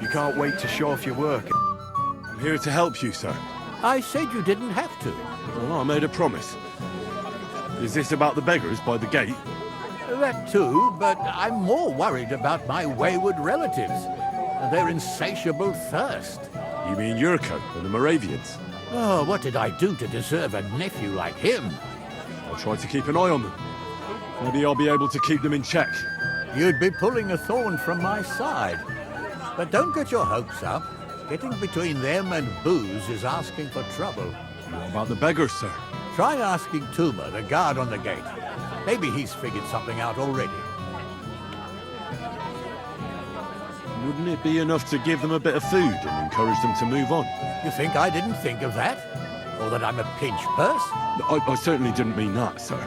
You can't wait to show off your work. I'm here to help you, sir. I said you didn't have to. Well, I made a promise. Is this about the beggars by the gate? That too, but I'm more worried about my wayward relatives and their insatiable thirst. You mean Yurko and the Moravians? Oh, what did I do to deserve a nephew like him? I'll try to keep an eye on them. Maybe I'll be able to keep them in check. You'd be pulling a thorn from my side. But don't get your hopes up. Getting between them and booze is asking for trouble. What about the beggars, sir? Try asking Tuma, the guard on the gate. Maybe he's figured something out already. Wouldn't it be enough to give them a bit of food and encourage them to move on? You think I didn't think of that? Or that I'm a pinch purse? I certainly didn't mean that, sir.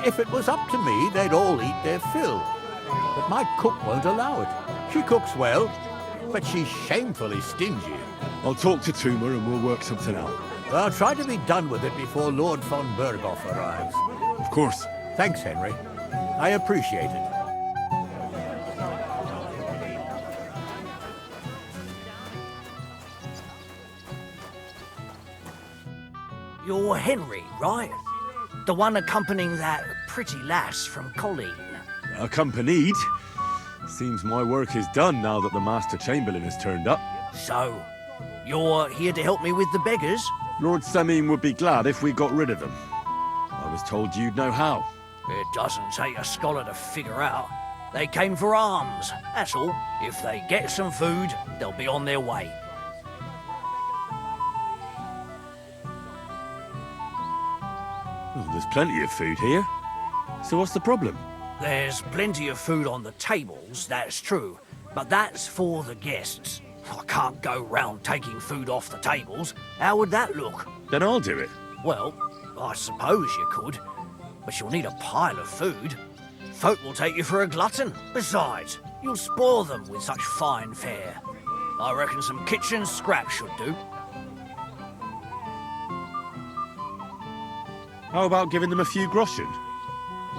If it was up to me, they'd all eat their fill. But my cook won't allow it. She cooks well, but she's shamefully stingy. I'll talk to Tuma and we'll work something out. Well, try to be done with it before Lord von Berghoff arrives. Of course. Thanks, Henry. I appreciate it. You're Henry, right? The one accompanying that pretty lass from Colleen. Accompanied? Seems my work is done now that the Master Chamberlain has turned up. So, you're here to help me with the beggars? Lord Semine would be glad if we got rid of them. I was told you'd know how. It doesn't take a scholar to figure out. They came for alms, that's all. If they get some food, they'll be on their way. Oh, there's plenty of food here. So what's the problem? There's plenty of food on the tables, that's true. But that's for the guests. I can't go round taking food off the tables. How would that look? Then I'll do it. Well, I suppose you could. But you'll need a pile of food. Folk will take you for a glutton. Besides, you'll spoil them with such fine fare. I reckon some kitchen scraps should do. How about giving them a few groschen?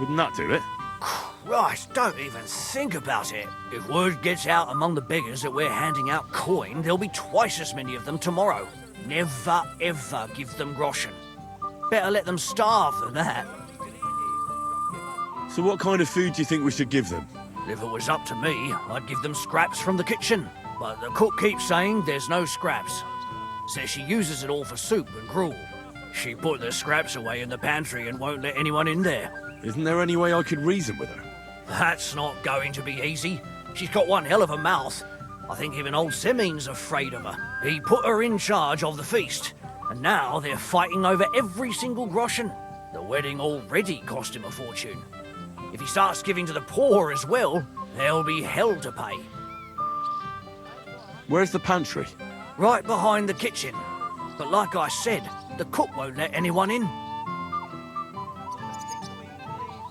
Wouldn't that do it? Christ, don't even think about it. If word gets out among the beggars that we're handing out coin, there'll be twice as many of them tomorrow. Never, ever give them groschen. Better let them starve than that. So what kind of food do you think we should give them? If it was up to me, I'd give them scraps from the kitchen. But the cook keeps saying there's no scraps. Says she uses it all for soup and gruel. She put the scraps away in the pantry and won't let anyone in there. Isn't there any way I could reason with her? That's not going to be easy. She's got one hell of a mouth. I think even old Semine's afraid of her. He put her in charge of the feast, and now they're fighting over every single groschen. The wedding already cost him a fortune. If he starts giving to the poor as well, there'll be hell to pay. Where's the pantry? Right behind the kitchen. But like I said, the cook won't let anyone in.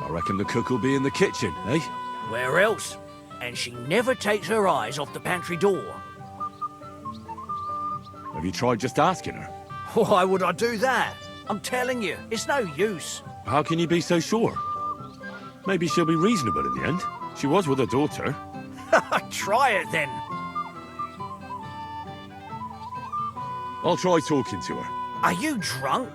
I reckon the cook will be in the kitchen, eh? Where else? And she never takes her eyes off the pantry door. Have you tried just asking her? Why would I do that? I'm telling you, it's no use. How can you be so sure? Maybe she'll be reasonable in the end. She was with her daughter. Try it then. I'll try talking to her. Are you drunk?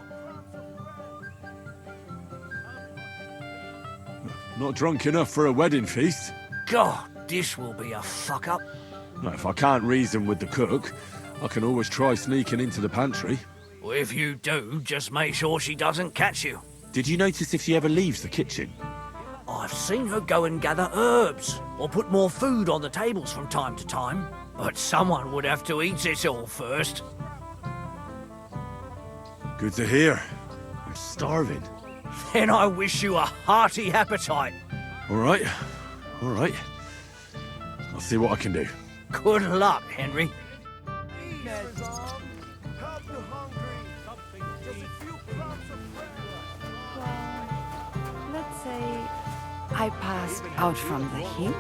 Not drunk enough for a wedding feast. God, this will be a fuck-up. Well, if I can't reason with the cook, I can always try sneaking into the pantry. Well, if you do, just make sure she doesn't catch you. Did you notice if she ever leaves the kitchen? I've seen her go and gather herbs, or put more food on the tables from time to time. But someone would have to eat it all first. Good to hear. I'm starving. Then I wish you a hearty appetite. All right. All right. I'll see what I can do. Good luck, Henry. Let's say I passed out from the hill.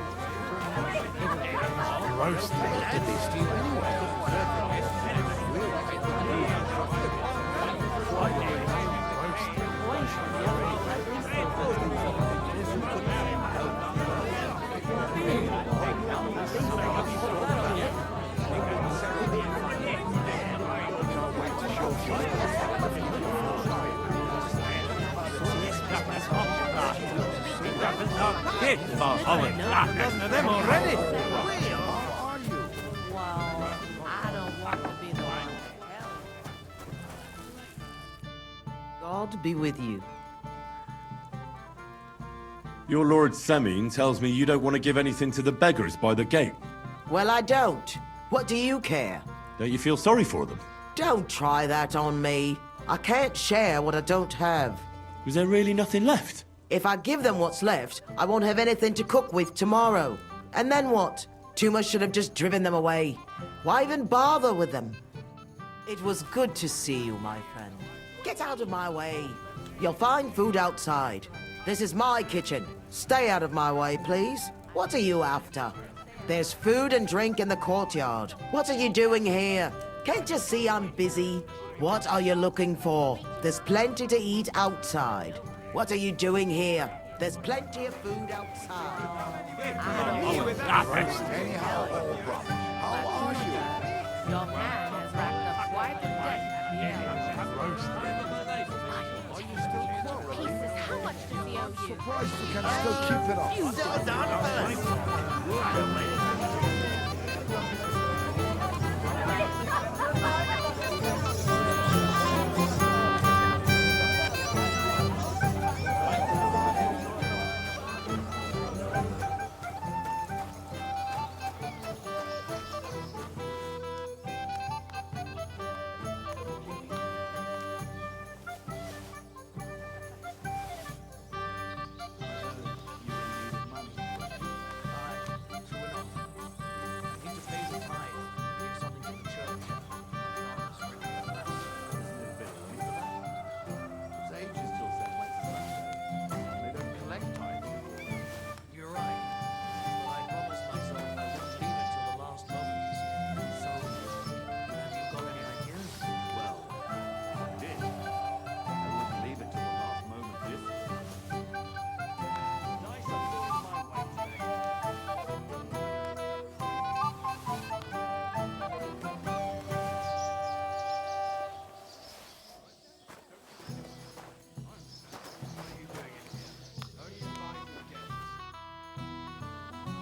them already. I don't want to be the one to tell. God be with you. Your Lord Semine tells me you don't want to give anything to the beggars by the gate. Well, I don't. What do you care? Don't you feel sorry for them? Don't try that on me. I can't share what I don't have. Was there really nothing left? If I give them what's left, I won't have anything to cook with tomorrow. And then what? Tumas should have just driven them away. Why even bother with them? It was good to see you, my friend. Get out of my way. You'll find food outside. This is my kitchen. Stay out of my way, please. What are you after? There's food and drink in the courtyard. What are you doing here? Can't you see I'm busy? What are you looking for? There's plenty to eat outside. What are you doing here? There's plenty of food outside. Your man has racked up quite the debt at the end. Pieces, how much does he owe you? Surprised you can still keep it up.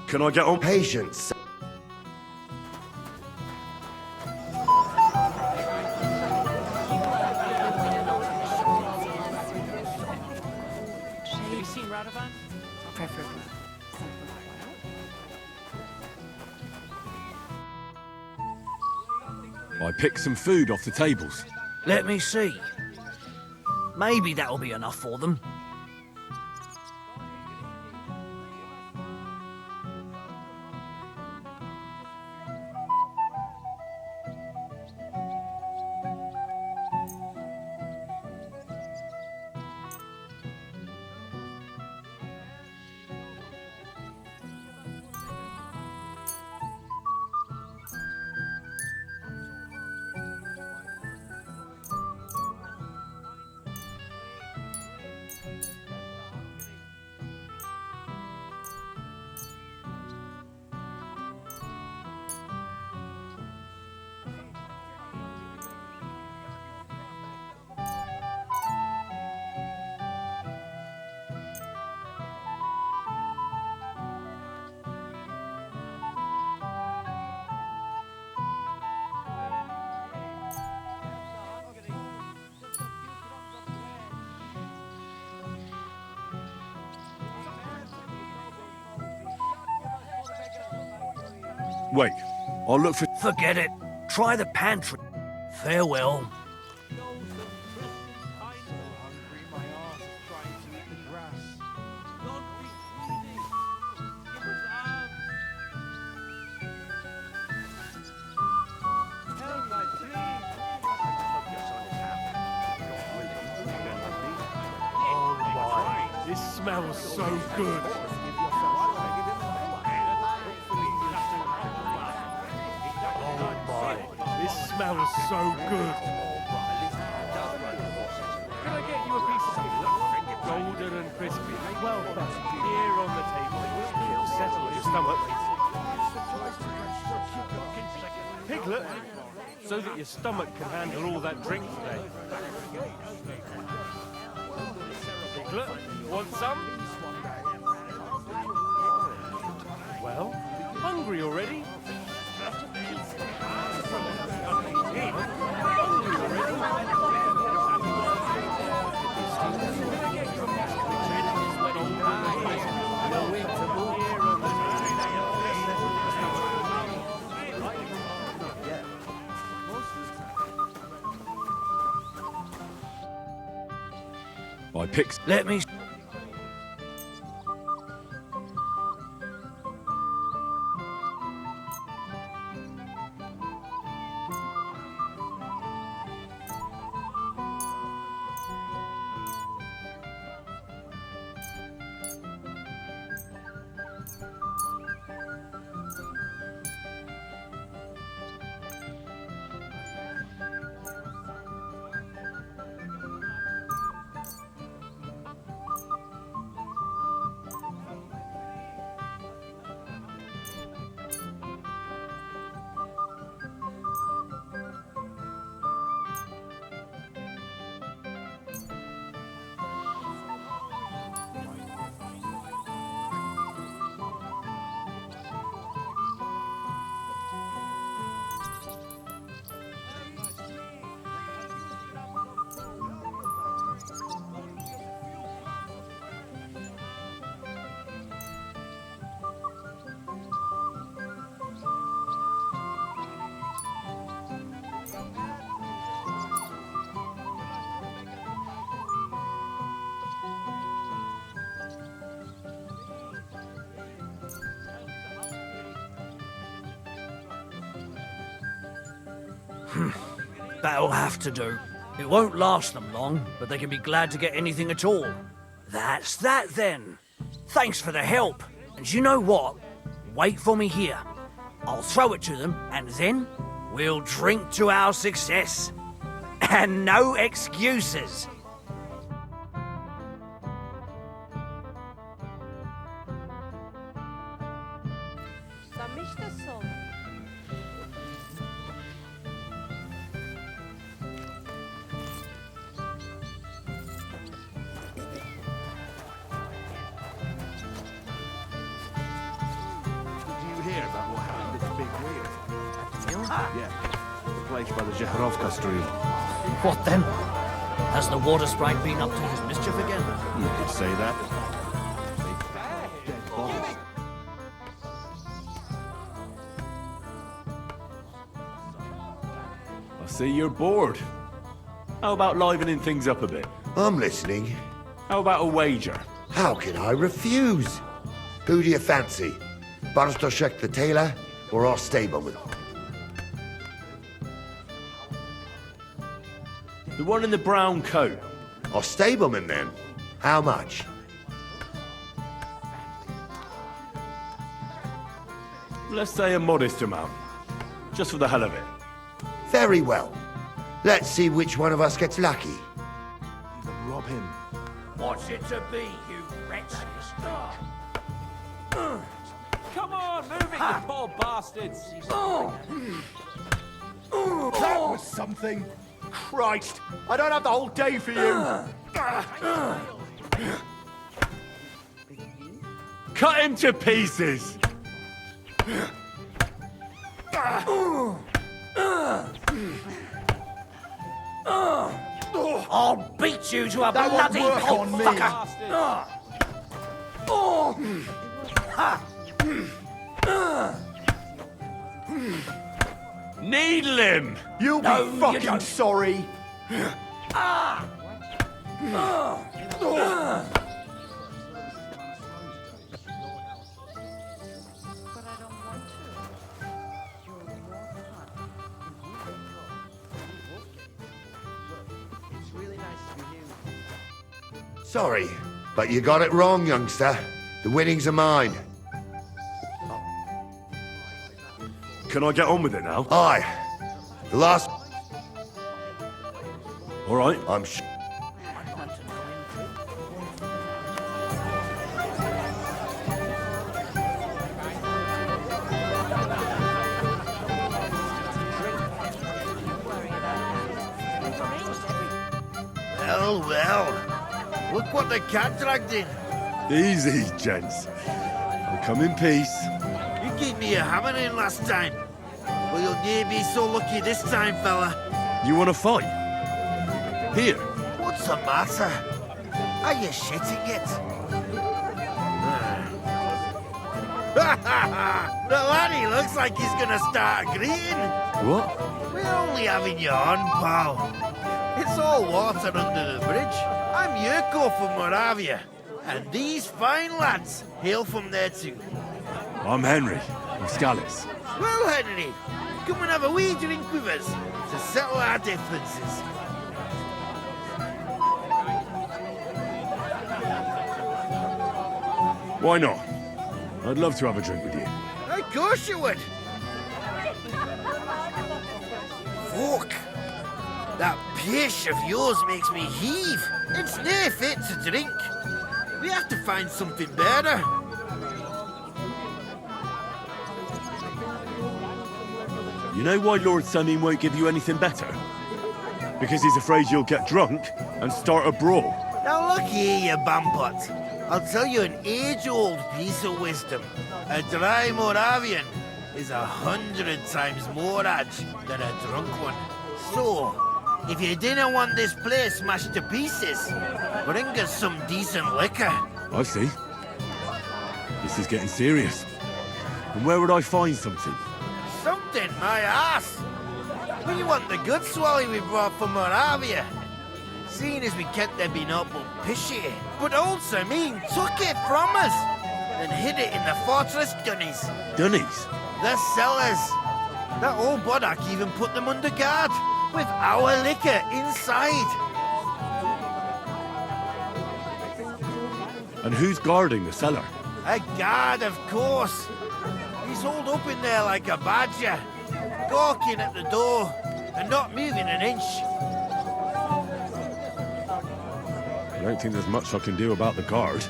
Can I get on? Patience. Have you seen Radovan? Preferably. I picked some food off the tables. Let me see. Maybe that'll be enough for them. Wait, I'll look for... Forget it. Try the pantry. Farewell. This smells so good. This smells so good. Can I get you a piece of pizza? Golden and crispy. Well done. Here on the table. Settle your stomach. Piglet, so that your stomach can handle all that drink today. Piglet, want some? hungry already? I picked. Let me. That'll have to do. It won't last them long, but they can be glad to get anything at all. That's that then. Thanks for the help. And you know what? Wait for me here. I'll throw it to them, and then we'll drink to our success. And no excuses. What then? Has the water sprite been up to his mischief again? You could say that. I see you're bored. How about livening things up a bit? I'm listening. How about a wager? How can I refuse? Who do you fancy? Barstoszek the tailor or our stableman? The one in the brown coat. Our stableman, then. How much? Let's say a modest amount. Just for the hell of it. Very well. Let's see which one of us gets lucky. Rob him. What's it to be, you wretches? Come on, move it, you poor bastards! That was something. Christ, I don't have the whole day for you. Cut him to pieces! I'll beat you to a That won't bloody work pulp, on me. fucker! Needle him! You'll be No, you fucking don't. sorry. Sorry, but you got it wrong, youngster. The winnings are mine. Can I get on with it now? Aye. The last... All right. I'm Well, well. Look what the cat dragged in. Easy, gents. I'll come in peace. You gave me a hammering last time. But you'll never be so lucky this time, fella. You want to fight? Here. What's the matter? Are you shitting it? The laddie looks like he's gonna start agreeing. What? We're only having you on, pal. It's all water under the bridge. I'm Yurko from Moravia, and these fine lads hail from there too. I'm Henry, of Scallis. Well, Henry, come and have a wee drink with us to settle our differences. Why not? I'd love to have a drink with you. Of course you would. Fuck. That pish of yours makes me heave. It's near fit to drink. We have to find something better. You know why Lord Semin won't give you anything better? Because he's afraid you'll get drunk and start a brawl. Now look here, you bampot. I'll tell you an age-old piece of wisdom. A dry Moravian is 100 times more edge than a drunk one. So, if you didn't want this place smashed to pieces, bring us some decent liquor. I see. This is getting serious. And where would I find something? Something, my ass. We want the good swally we brought from Moravia. Seeing as we kept there being up but pishy. But old Semin took it from us and hid it in the fortress dunnies. Dunnies? The cellars. That old Bodak even put them under guard with our liquor inside. And who's guarding the cellar? A guard, of course. He's holed up in there like a badger, gawking at the door and not moving an inch. I don't think there's much I can do about the guard.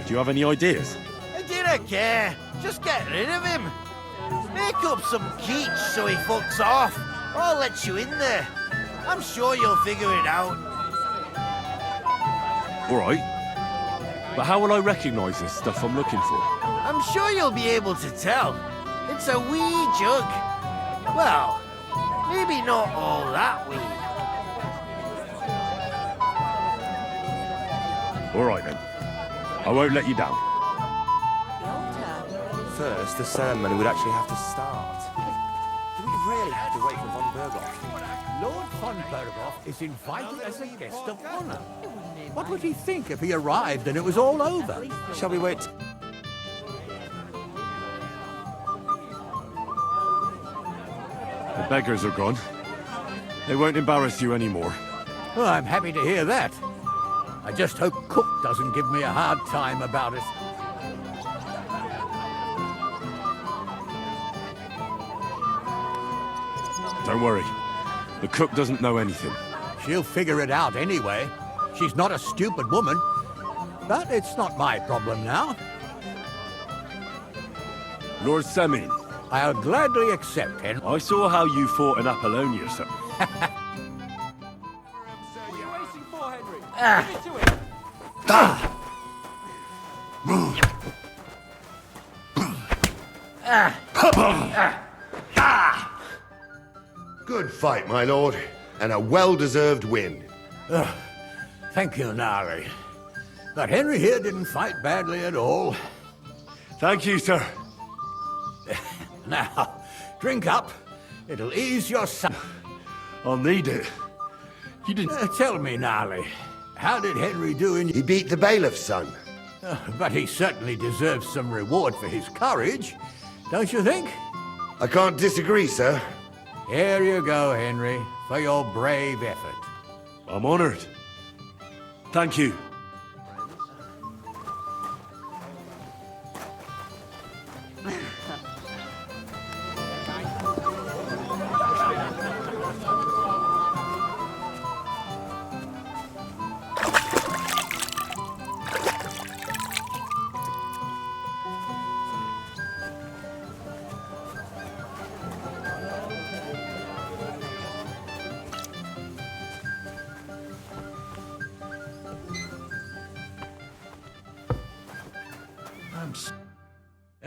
Do you have any ideas? I didn't care. Just get rid of him. Make up some keech so he fucks off. I'll let you in there. I'm sure you'll figure it out. All right. But how will I recognize this stuff I'm looking for? I'm sure you'll be able to tell. It's a wee jug. Well, maybe not all that wee. All right, then. I won't let you down. First, the ceremony would actually have to start. Do we really have to wait for von Berghoff? Lord von Berghoff is invited as a guest of honor. What would he think if he arrived and it was all over? Shall we wait? The beggars are gone. They won't embarrass you anymore. Well, I'm happy to hear that. I just hope Cook doesn't give me a hard time about it. Don't worry. The cook doesn't know anything. She'll figure it out anyway. She's not a stupid woman. But it's not my problem now. Lord Semin, I'll gladly accept, Henry. I saw how you fought in Apollonia, sir. What are you waiting for, Henry? Give it to him. Good fight, my lord, and a well-deserved win. Thank you, Nari. But Henry here didn't fight badly at all. Thank you, sir. Now, drink up. It'll ease your son. I'll need it. You didn't... Tell me, Nali, how did Henry do in... He beat the bailiff's son. But he certainly deserves some reward for his courage, don't you think? I can't disagree, sir. Here you go, Henry, for your brave effort. I'm honored. Thank you.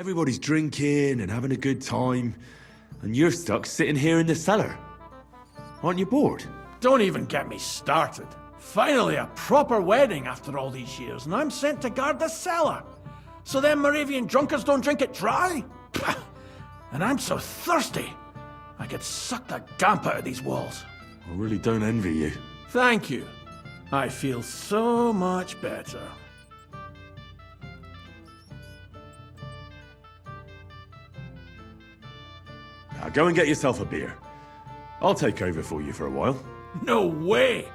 Everybody's drinking and having a good time, and you're stuck sitting here in the cellar. Aren't you bored? Don't even get me started. Finally, a proper wedding after all these years, and I'm sent to guard the cellar. So them Moravian drunkards don't drink it dry? Pah! And I'm so thirsty, I could suck the damp out of these walls. I really don't envy you. Thank you. I feel so much better. Now go and get yourself a beer. I'll take over for you for a while. No way!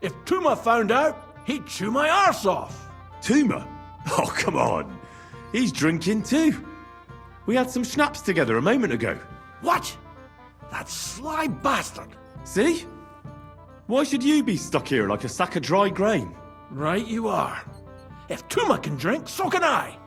If Tuma found out, he'd chew my arse off. Tuma? Oh, come on. He's drinking too. We had some schnapps together a moment ago. What? That sly bastard. See? Why should you be stuck here like a sack of dry grain? Right you are. If Tuma can drink, so can I.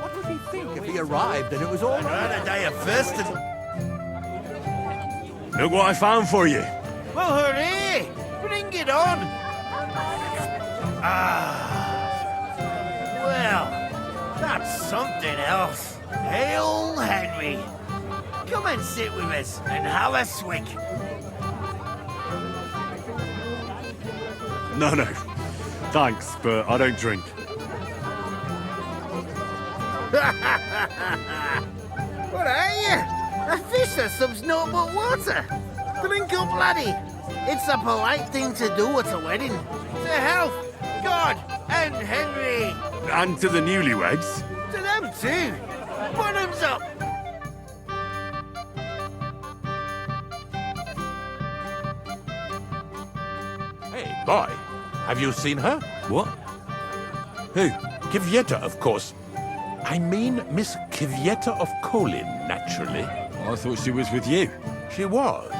What would he think if he arrived and it was all I'd rather die of thirst than... Look what I found for you. Well, hooray! Bring it on! Well, that's something else. Hail Henry! Come and sit with us and have a swig. No. Thanks, but I don't drink. What are you? A fish that subs naught but water. Drink up, laddie. It's a polite thing to do at a wedding. To health, God, and Henry. And to the newlyweds. To them too. Bottoms up. Hey, boy, have you seen her? What? Who? Kvyetta, of course. I mean Miss Kvyetta of Kolin, naturally. I thought she was with you. She was.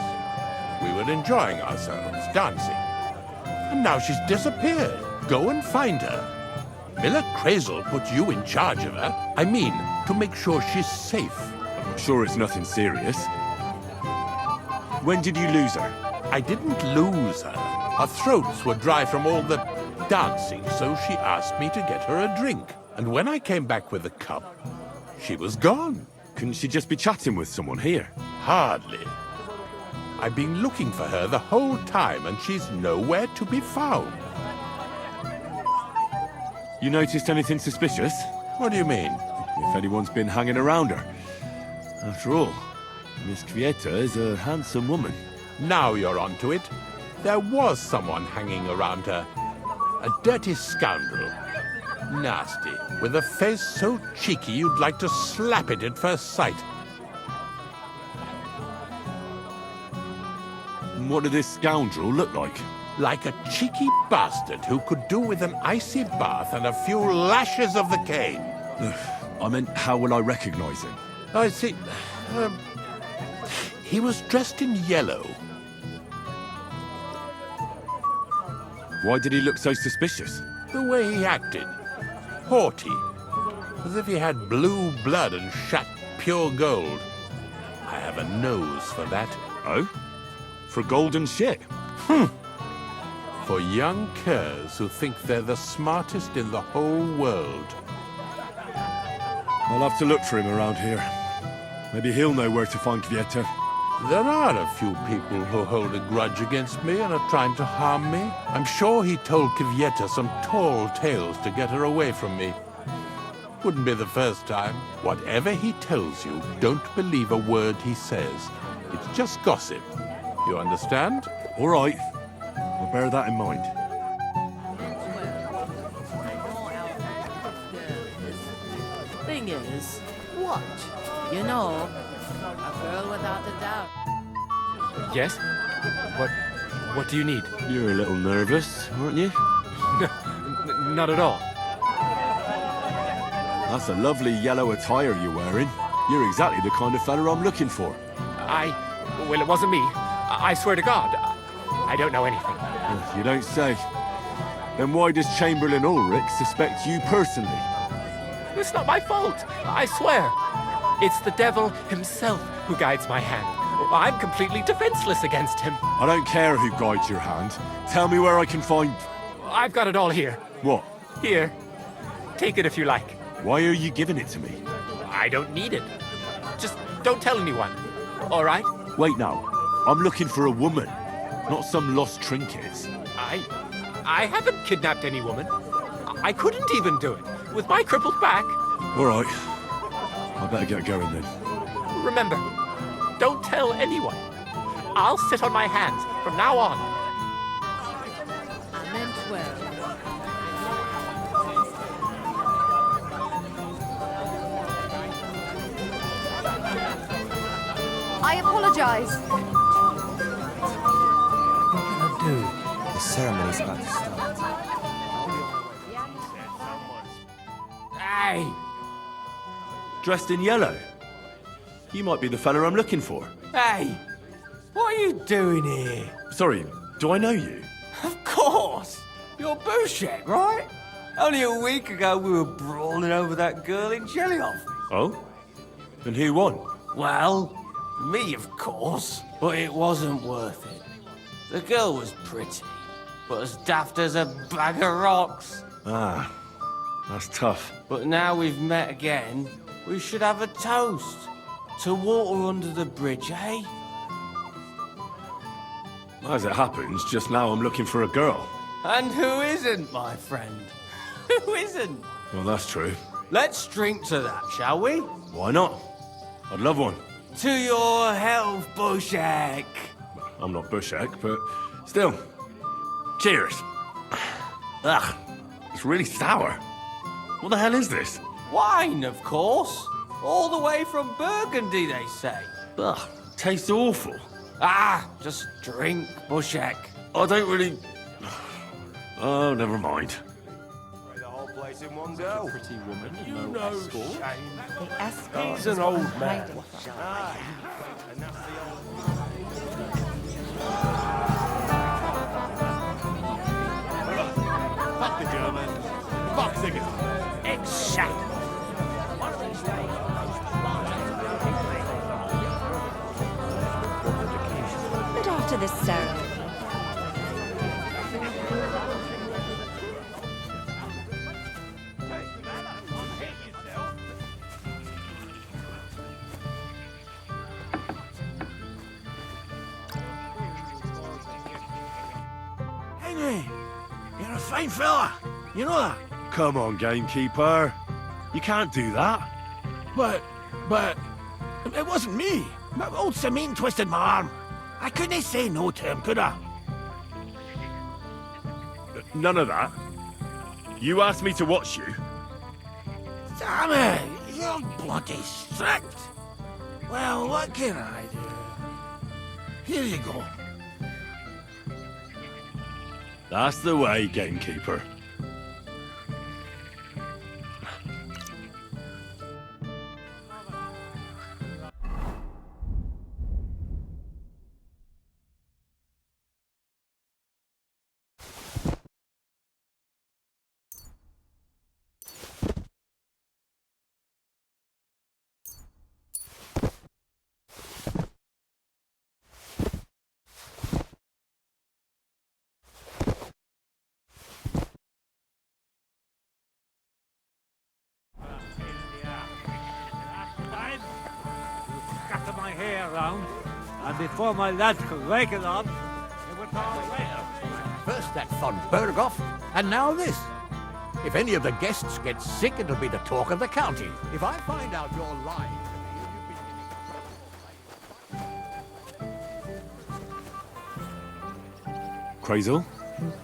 We were enjoying ourselves, dancing. And now she's disappeared. Go and find her. Miller Crazel put you in charge of her. I mean, to make sure she's safe. I'm sure it's nothing serious. When did you lose her? I didn't lose her. Her throats were dry from all the dancing, so she asked me to get her a drink. And when I came back with the cup, she was gone. Couldn't she just be chatting with someone here? Hardly. I've been looking for her the whole time, and she's nowhere to be found. You noticed anything suspicious? What do you mean? If anyone's been hanging around her. After all, Miss Kvyetta is a handsome woman. Now you're onto it. There was someone hanging around her. A dirty scoundrel. Nasty, with a face so cheeky you'd like to slap it at first sight. And what did this scoundrel look like? Like a cheeky bastard who could do with an icy bath and a few lashes of the cane. I meant, how will I recognize him? I see. He was dressed in yellow. Why did he look so suspicious? The way he acted. Haughty. As if he had blue blood and shat pure gold. I have a nose for that. Oh? For golden shit? For young curs who think they're the smartest in the whole world. I'll have to look for him around here. Maybe he'll know where to find Kvyetta. There are a few people who hold a grudge against me and are trying to harm me. I'm sure he told Kvyetta some tall tales to get her away from me. Wouldn't be the first time. Whatever he tells you, don't believe a word he says. It's just gossip. You understand? All right. I'll bear that in mind. Thing is, What? you know, a girl without a doubt. Yes? What do you need? You're a little nervous, aren't you? Not at all. That's a lovely yellow attire you're wearing. You're exactly the kind of fella I'm looking for. Well, it wasn't me. I swear to God, I don't know anything. You don't say. Then why does Chamberlain Ulrich suspect you personally? It's not my fault, I swear. It's the devil himself who guides my hand. I'm completely defenseless against him. I don't care who guides your hand. Tell me where I can find... I've got it all here. What? Here. Take it if you like. Why are you giving it to me? I don't need it. Just don't tell anyone. All right? Wait now. I'm looking for a woman, not some lost trinkets. I haven't kidnapped any woman. I couldn't even do it with my crippled back. All right. I better get going then. Remember, don't tell anyone. I'll sit on my hands from now on. I meant well. I apologize. What can I do? The ceremony's about to start. Hey! Dressed in yellow. You might be the fella I'm looking for. Hey, what are you doing here? Sorry, do I know you? Of course! You're Bouchek, right? Only a week ago we were brawling over that girl in Jelly-Off. Oh? And who won? Well, me, of course. But it wasn't worth it. The girl was pretty, but as daft as a bag of rocks. Ah, that's tough. But now we've met again, we should have a toast. To water under the bridge, eh? As it happens, just now I'm looking for a girl. And who isn't, my friend? Who isn't? Well, that's true. Let's drink to that, shall we? Why not? I'd love one. To your health, Bouchek. I'm not Bushek, but still. Cheers. Ugh, it's really sour. What the hell is this? Wine, of course. All the way from Burgundy, they say. Ugh, tastes awful. Ah, just drink, Bouchek. I don't really... Oh, never mind. The whole place in one go. Pretty woman. You know, The escort He's an old man. Fuck the German. Fuck Ziggers. Exactly. But after this ceremony, Henry, you're a fine fella. You know that? Come on, gamekeeper. You can't do that. But, it wasn't me. My old Samin twisted my arm. I couldn't say no to him, could I? None of that. You asked me to watch you. Damn it, you're bloody strict. Well, what can I do? Here you go. That's the way, gamekeeper. Scatter my hair around, and before my lads could rake it up, it was all later. First that von Berghoff, and now this. If any of the guests get sick, it'll be the talk of the county. If I find out you're lying... Crazel?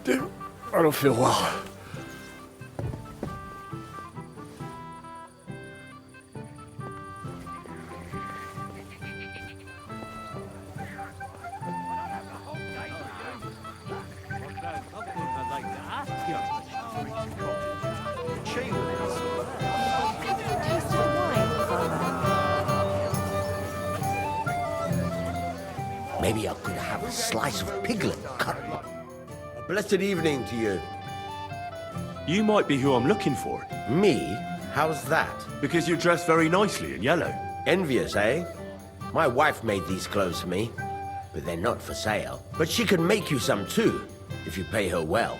I don't feel well. Maybe I could have a slice of piglet cutlet. A blessed evening to you. You might be who I'm looking for. Me? How's that? Because you're dressed very nicely in yellow. Envious, eh? My wife made these clothes for me, but they're not for sale. But she can make you some too, if you pay her well.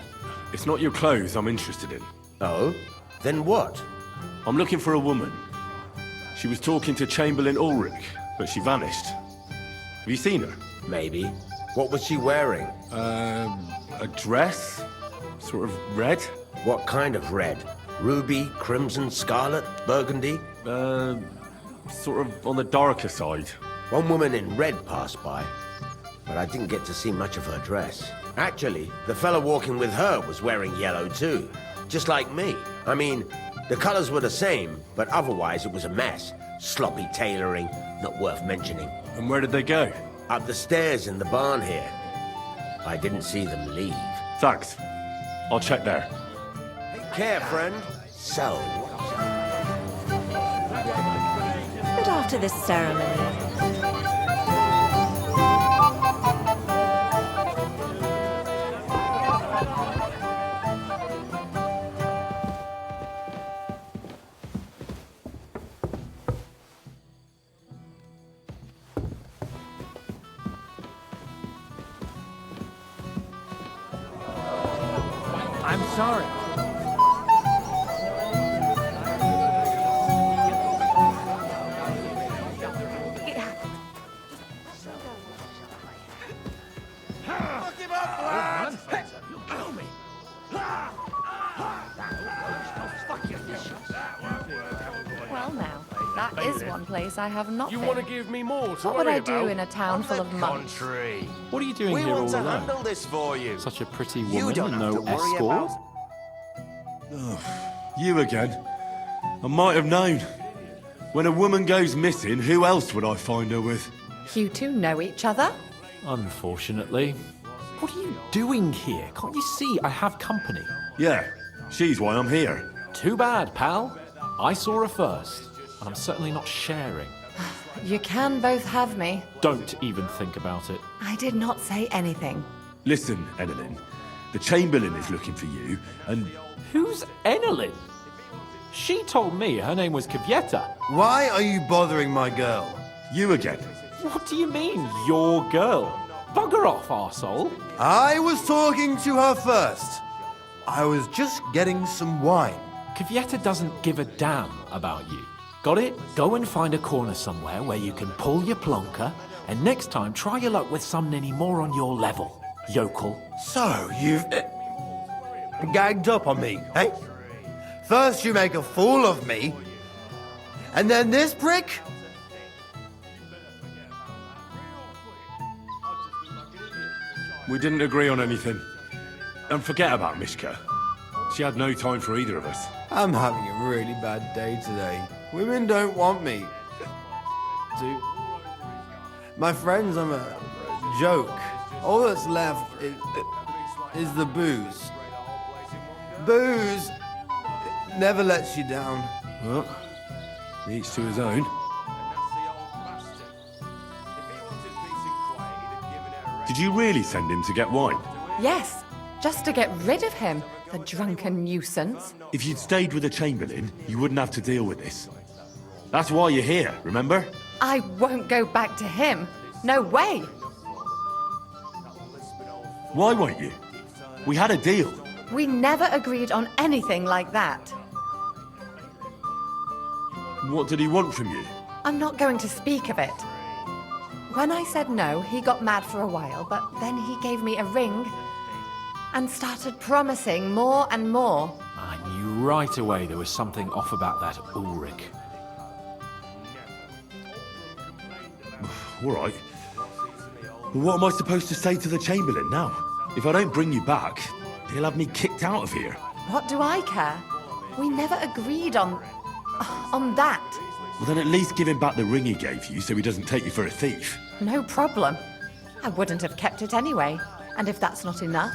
It's not your clothes I'm interested in. Oh? Then what? I'm looking for a woman. She was talking to Chamberlain Ulrich, but she vanished. Have you seen her? Maybe. What was she wearing? A dress? Sort of red? What kind of red? Ruby, crimson, scarlet, burgundy? Sort of on the darker side. One woman in red passed by, but I didn't get to see much of her dress. Actually, the fellow walking with her was wearing yellow too, just like me. I mean, the colors were the same, but otherwise it was a mess. Sloppy tailoring, not worth mentioning. And where did they go? Up the stairs in the barn here. I didn't see them leave. Thanks. I'll check there. Take care, friend. So... But after this ceremony... I'm sorry. Well now, that is one place I have not You been. want to give me more to What would worry I do about? in a town full of monks? Country. What are you doing We here all want to alone? handle this for you. Such a pretty You woman don't and have no to worry escort? You again. I might have known. When a woman goes missing, who else would I find her with? You two know each other? Unfortunately. What are you doing here? Can't you see I have company? Yeah, she's why I'm here. Too bad, pal. I saw her first, and I'm certainly not sharing. You can both have me. Don't even think about it. I did not say anything. Listen, Enelin. The Chamberlain is looking for you, and... Who's Enelin? She told me her name was Kvyeta. Why are you bothering my girl? You again. What do you mean, your girl? Bugger off, arsehole. I was talking to her first. I was just getting some wine. Kvyeta doesn't give a damn about you. Got it? Go and find a corner somewhere where you can pull your plonker, and next time try your luck with some ninny more on your level, yokel. So, you've... gagged up on me, eh? First you make a fool of me, and then this prick? We didn't agree on anything. And forget about Mishka. She had no time for either of us. I'm having a really bad day today. Women don't want me. My friends, I'm a joke. All that's left is the booze. Booze never lets you down. Well, each to his own. Did you really send him to get wine? Yes, just to get rid of him, the drunken nuisance. If you'd stayed with the Chamberlain, you wouldn't have to deal with this. That's why you're here, remember? I won't go back to him. No way. Why won't you? We had a deal. We never agreed on anything like that. What did he want from you? I'm not going to speak of it. When I said no, he got mad for a while, but then he gave me a ring and started promising more and more. I knew right away there was something off about that Ulrich. All right. Well, what am I supposed to say to the Chamberlain now? If I don't bring you back, he'll have me kicked out of here. What do I care? We never agreed on that. Well, then at least give him back the ring he gave you so he doesn't take you for a thief. No problem. I wouldn't have kept it anyway. And if that's not enough,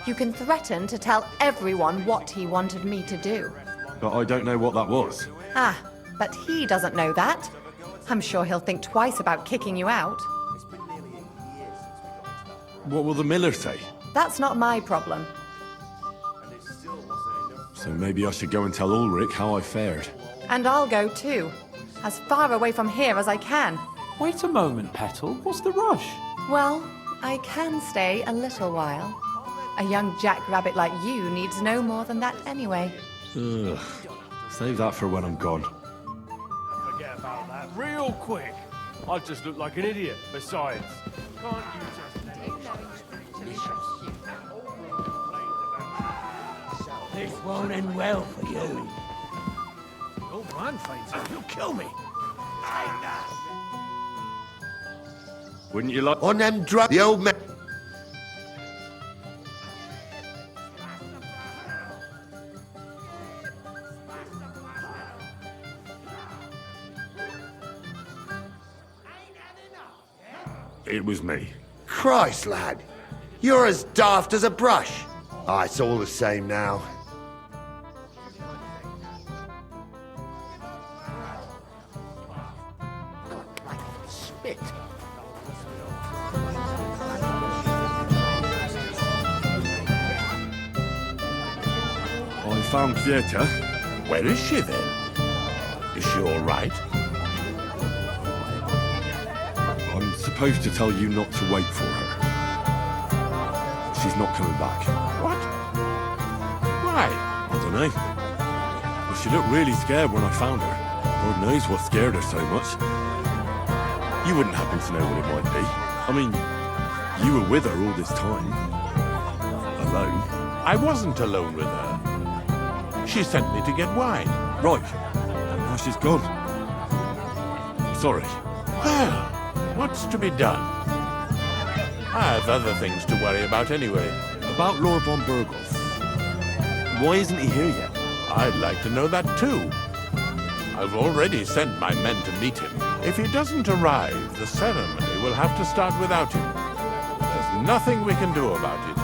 you can threaten to tell everyone what he wanted me to do. But I don't know what that was. Ah, but he doesn't know that. I'm sure he'll think twice about kicking you out. What will the miller say? That's not my problem. So maybe I should go and tell Ulrich how I fared. And I'll go too. As far away from here as I can. Wait a moment, Petal. What's the rush? Well, I can stay a little while. A young jackrabbit like you needs no more than that anyway. Ugh. Save that for when I'm gone. Forget about that real quick. I just look like an idiot, besides. Can't you just... This won't end well for you. Old man finds out, he'll kill me. Wouldn't you like... On them drugs, the old man... It was me. Christ, lad. You're as daft as a brush. Ah, it's all the same now. Spit. I found Vieta. Where is she then? Is she all right? I'm supposed to tell you not to wait for her. She's not coming back. What? Why? I don't know. But she looked really scared when I found her. Lord knows what scared her so much. You wouldn't happen to know what it might be. I mean, you were with her all this time. Alone. I wasn't alone with her. She sent me to get wine. Right. And now she's gone. Sorry. Well, what's to be done? I have other things to worry about anyway. About Lord von Burgos. Why isn't he here yet? I'd like to know that too. I've already sent my men to meet him. If he doesn't arrive, the ceremony will have to start without him. There's nothing we can do about it.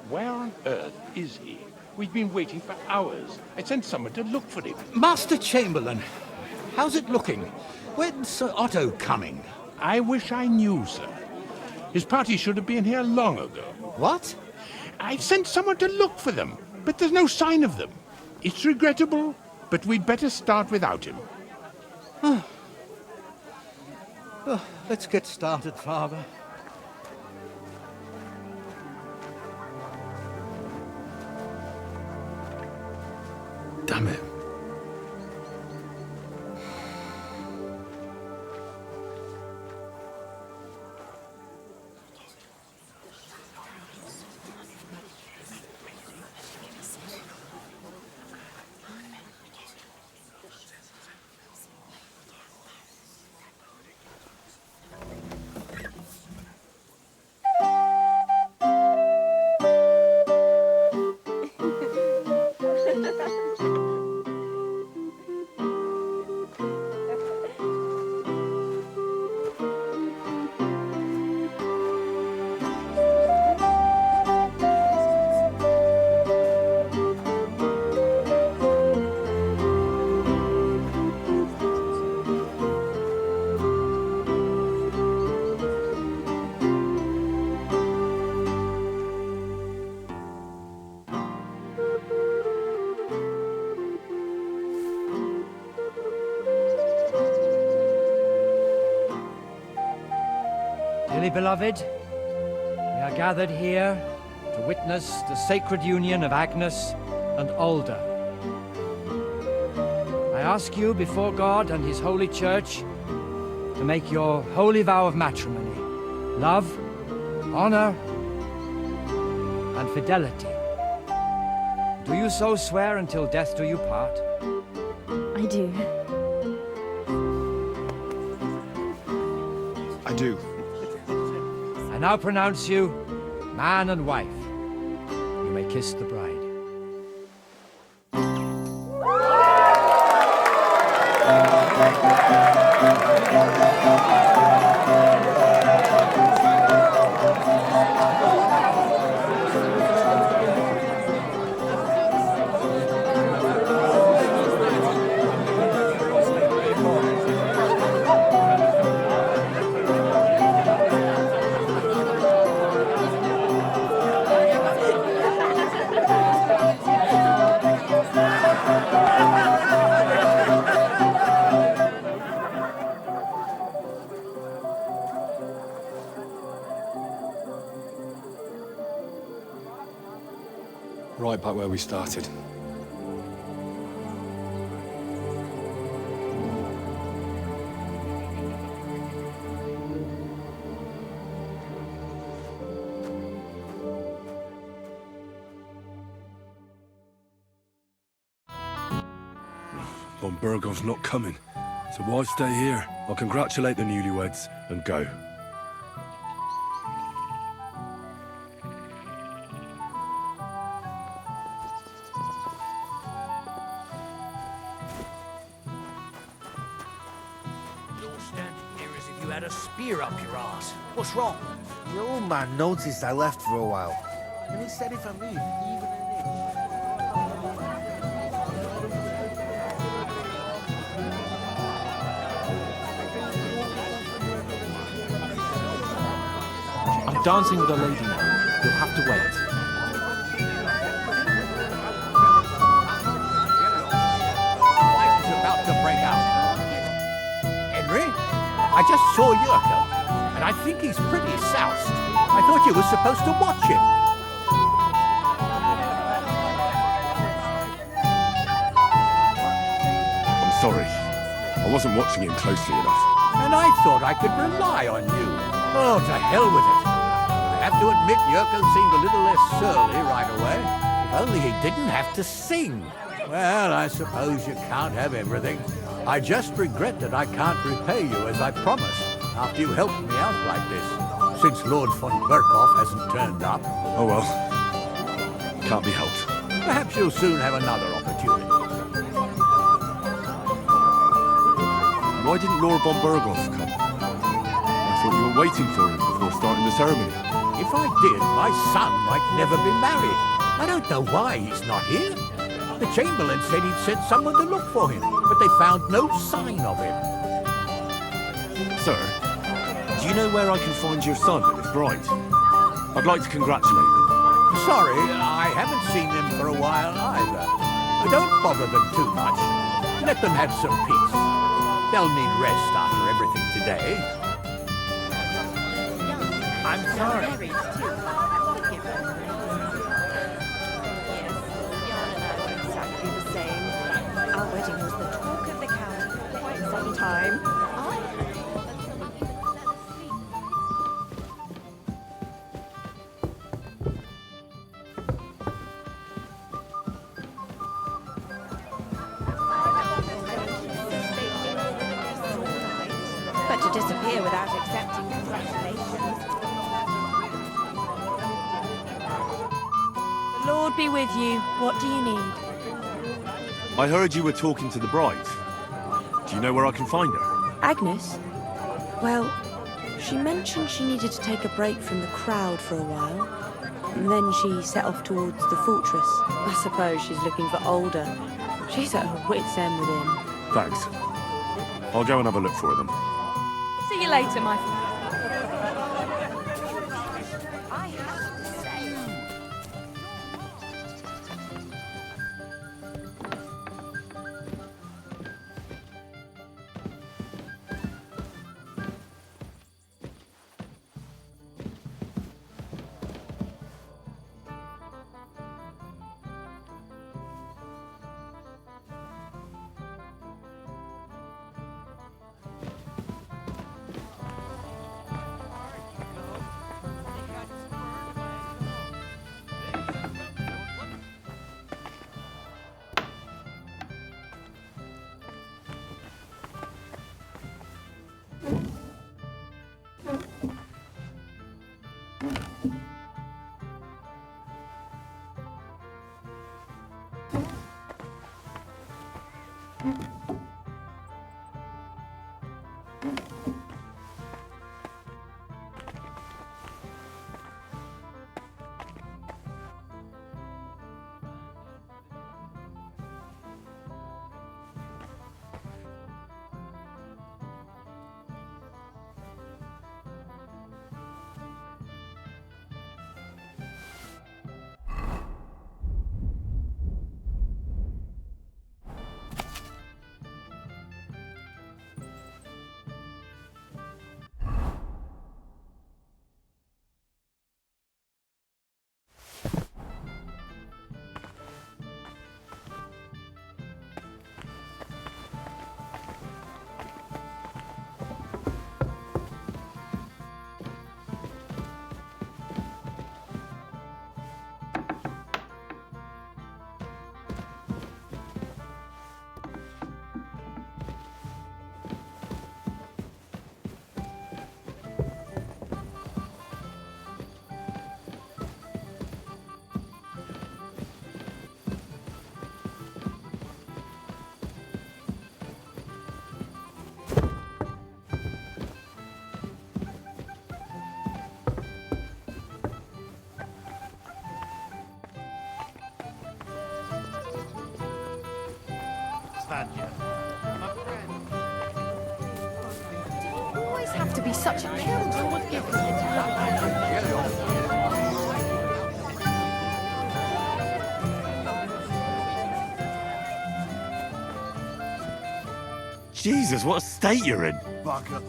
Where on earth is he? We've been waiting for hours. I sent someone to look for him. Master Chamberlain, how's it looking? When's Sir Otto coming? I wish I knew, sir. His party should have been here long ago. What? I've sent someone to look for them, but there's no sign of them. It's regrettable, but we'd better start without him. Let's get started, Father. Damn it. Dearly beloved, we are gathered here to witness the sacred union of Agnes and Alda. I ask you before God and His holy church to make your holy vow of matrimony, love, honor, and fidelity. Do you so swear until death do you part? I do. I do. I now pronounce you man and wife. You may kiss the bride. Right back where we started. Von Burgov's not coming, so why stay here? I'll congratulate the newlyweds and go. Had a spear up your ass. What's wrong? The old man noticed I left for a while, and he said if I moved even an inch. I'm dancing with a lady now. You'll have to wait. Fight is about to break out. Henry? I just saw Yurko, and I think he's pretty soused. I thought you were supposed to watch him. I'm sorry. I wasn't watching him closely enough. And I thought I could rely on you. Oh, to hell with it. I have to admit Yurko seemed a little less surly right away. If only he didn't have to sing. Well, I suppose you can't have everything. I just regret that I can't repay you as I promised after you helped me out like this, since Lord von Berkhoff hasn't turned up. Oh well. Can't be helped. Perhaps you'll soon have another opportunity. Why didn't Lord von Berkhoff come? I thought you were waiting for him before starting the ceremony. If I did, my son might never be married. I don't know why he's not here. The Chamberlain said he'd sent someone to look for him, but they found no sign of him. Sir, do you know where I can find your son and his bride? I'd like to congratulate them. Sorry, I haven't seen them for a while either. But don't bother them too much. Let them have some peace. They'll need rest after everything today. I'm sorry. Our wedding was the talk of the county for quite some time. But to disappear without accepting congratulations. The Lord be with you. What do you need? I heard you were talking to the bride. Do you know where I can find her? Agnes? Well, she mentioned she needed to take a break from the crowd for a while. And then she set off towards the fortress. I suppose she's looking for Older. She's at her wit's end with him. Thanks. I'll go and have a look for them. See you later, my friend. always have to be such a killjoy? Jesus, what a state you're in. Back up.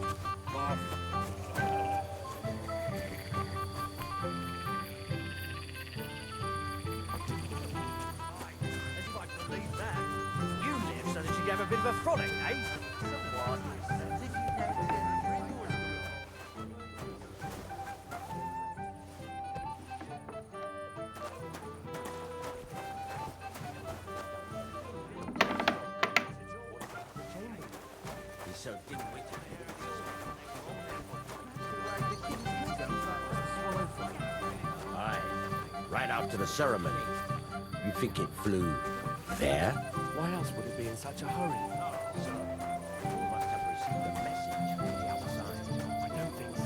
You live so that you have a bit of a frolic, eh? So dim-witted. Aye, right after the ceremony. You think it flew there? Why else would it be in such a hurry? You must have received a message from the other side. I don't think so.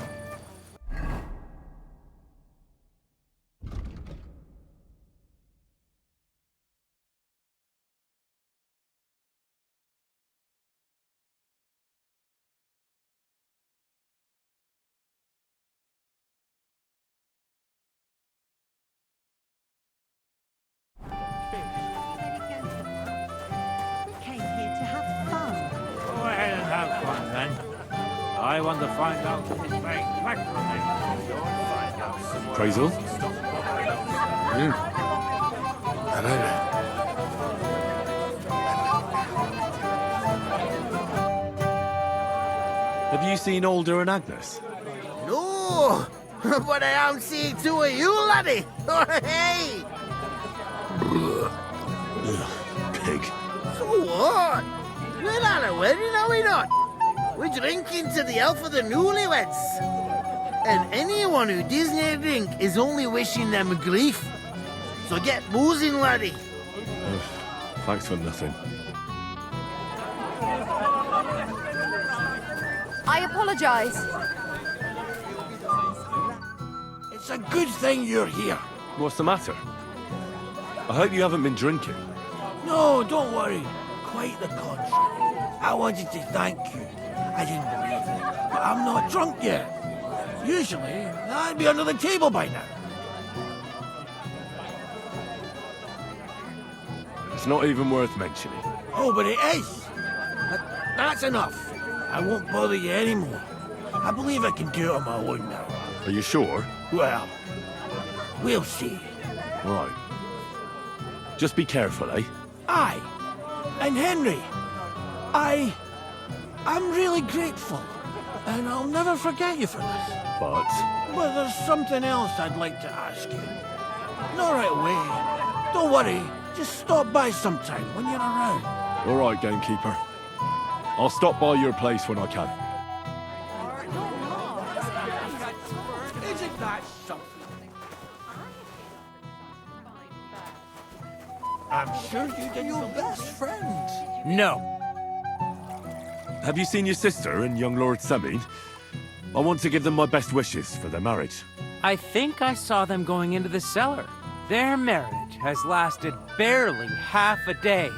Go ahead and have fun, then. I want to find out if it's very crack from it. Go and find out some more. Crazel? Have you seen Alder and Agnes? No, but I am seeing two of you, laddie. Hey! Pig. So what? We're at a wedding, are we not? We're drinking to the health of the newlyweds. And anyone who doesn't drink is only wishing them grief. So get boozing, laddie. Thanks for nothing. I apologize. It's a good thing you're here. What's the matter? I hope you haven't been drinking. No, don't worry. Quite the contrary. I wanted to thank you. I didn't believe it, but I'm not drunk yet. Usually, I'd be under the table by now. It's not even worth mentioning. Oh, but it is. But that's enough. I won't bother you anymore. I believe I can do it on my own now. Are you sure? Well, we'll see. Right. Just be careful, eh? Aye. And Henry, I'm really grateful. And I'll never forget you for this. But But there's something else I'd like to ask you. Not right away. Don't worry. Just stop by sometime when you're around. all right, gamekeeper. I'll stop by your place when I can. Isn't that something? I'm sure you did your best friend. No. Have you seen your sister and young Lord Semin? I want to give them my best wishes for their marriage. I think I saw them going into the cellar. Their marriage has lasted barely half a day,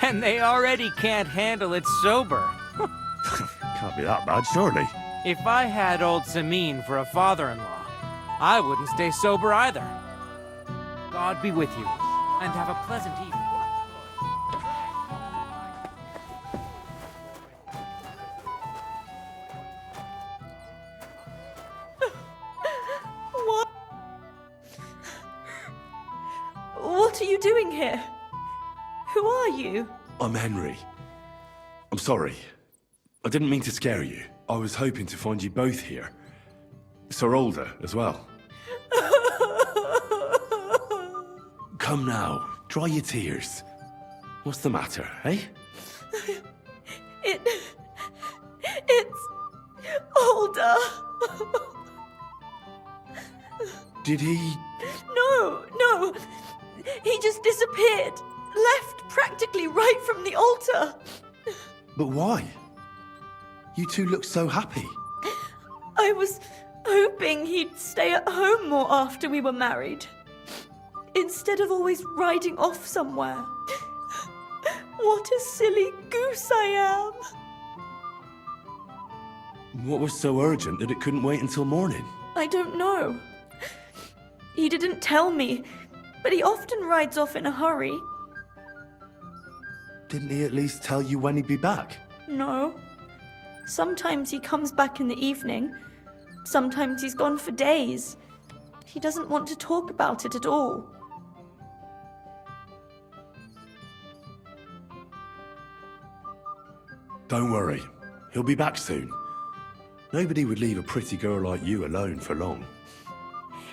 and they already can't handle it sober. Can't be that bad, surely. If I had old Samin for a father-in-law, I wouldn't stay sober either. God be with you, and have a pleasant evening. What are you doing here? Who are you? I'm Henry. I'm sorry. I didn't mean to scare you. I was hoping to find you both here. Sir Alder as well. Come now, dry your tears. What's the matter, eh? It's Alder. Did he... No. He just disappeared. Left practically right from the altar. But why? You two look so happy. I was hoping he'd stay at home more after we were married. Instead of always riding off somewhere. What a silly goose I am. What was so urgent that it couldn't wait until morning? I don't know. He didn't tell me, but he often rides off in a hurry. Didn't he at least tell you when he'd be back? No. Sometimes he comes back in the evening. Sometimes he's gone for days. He doesn't want to talk about it at all. Don't worry. He'll be back soon. Nobody would leave a pretty girl like you alone for long.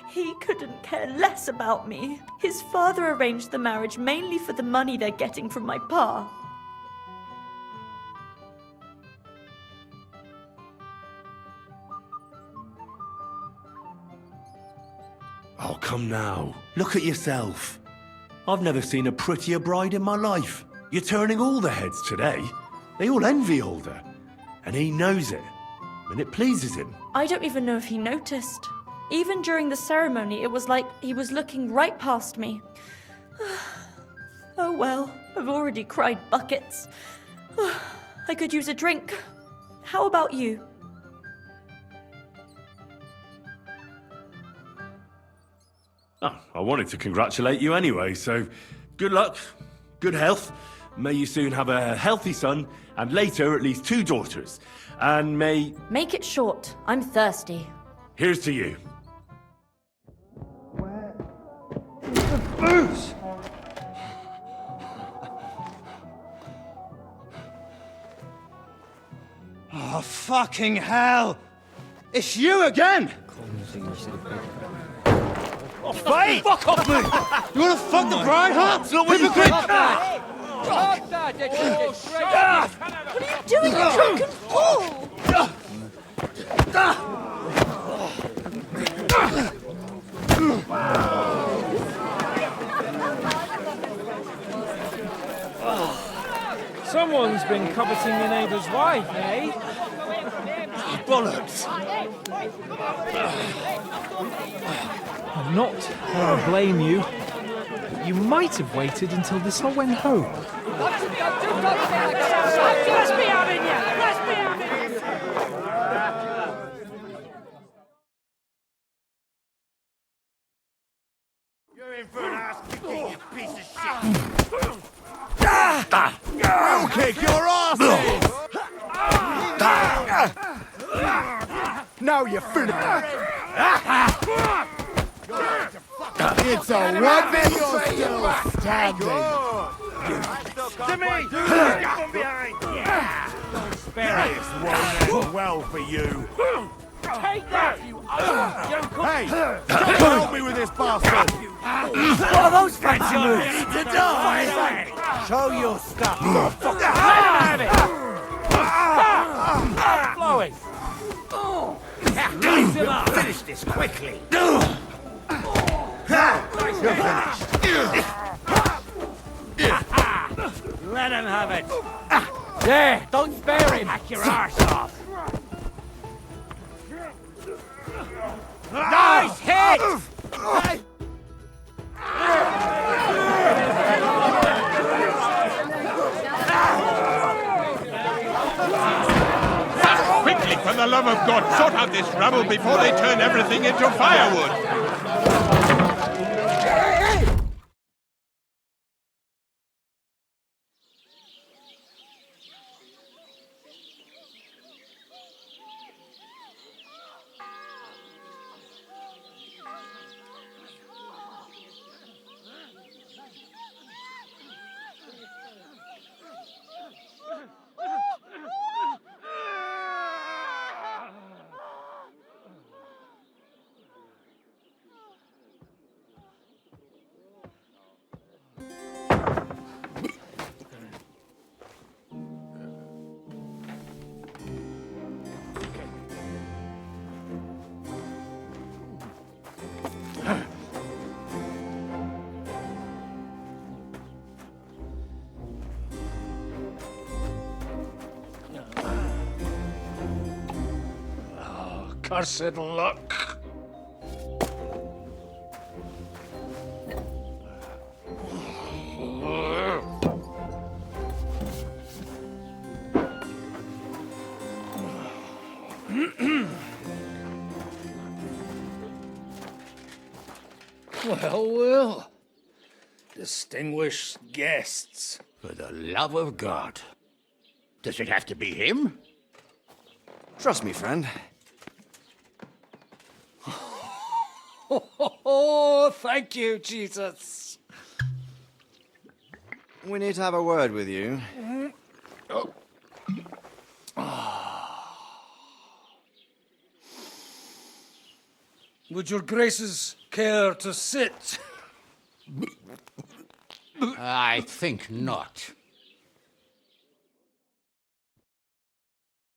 He couldn't care less about me. His father arranged the marriage mainly for the money they're getting from my pa. Oh, come now. Look at yourself. I've never seen a prettier bride in my life. You're turning all the heads today. They all envy Alder. And he knows it. And it pleases him. I don't even know if he noticed. Even during the ceremony, it was like he was looking right past me. Oh well, I've already cried buckets. I could use a drink. How about you? Oh, I wanted to congratulate you anyway, so good luck, good health. May you soon have a healthy son, and later at least 2 daughters. And may... Make it short. I'm thirsty. Here's to you. Booze! Oh, fucking hell! It's you again! Oh, fight! Fuck off me! You wanna fuck the bride, huh? Hypocrite! What are you doing, you drunken fool? Someone's been coveting your neighbour's wife, eh? Bollocks! I'm not going to blame you. You might have waited until this all went home. Let's be having you! Let's be having you! You're in for an ass kicking, you piece of shit! We'll kick your asses! Now you're finished! It's a wonder you're still standing! To me! From behind! This won't end well for you! Take that, you Hey! Don't help me with this bastard! What are those fancy moves? Ready to die! Show your stuff! Have it! Flowing! Nice him up! Finish this quickly! You're finished! Let him have it! There! Don't spare him! Hack your arse off! Nice hit! Quickly, for the love of God, sort out this rubble before they turn everything into firewood! Cursed luck. Well, well. Distinguished guests. For the love of God. Does it have to be him? Trust me, friend. Oh, thank you, Jesus. We need to have a word with you. Would your graces care to sit? I think not.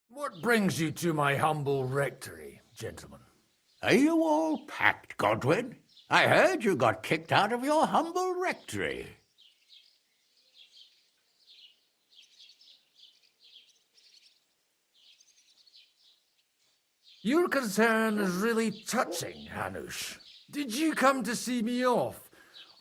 What brings you to my humble rectory, gentlemen? Are you all packed, Godwin? I heard you got kicked out of your humble rectory. Your concern is really touching, Hanush. Did you come to see me off,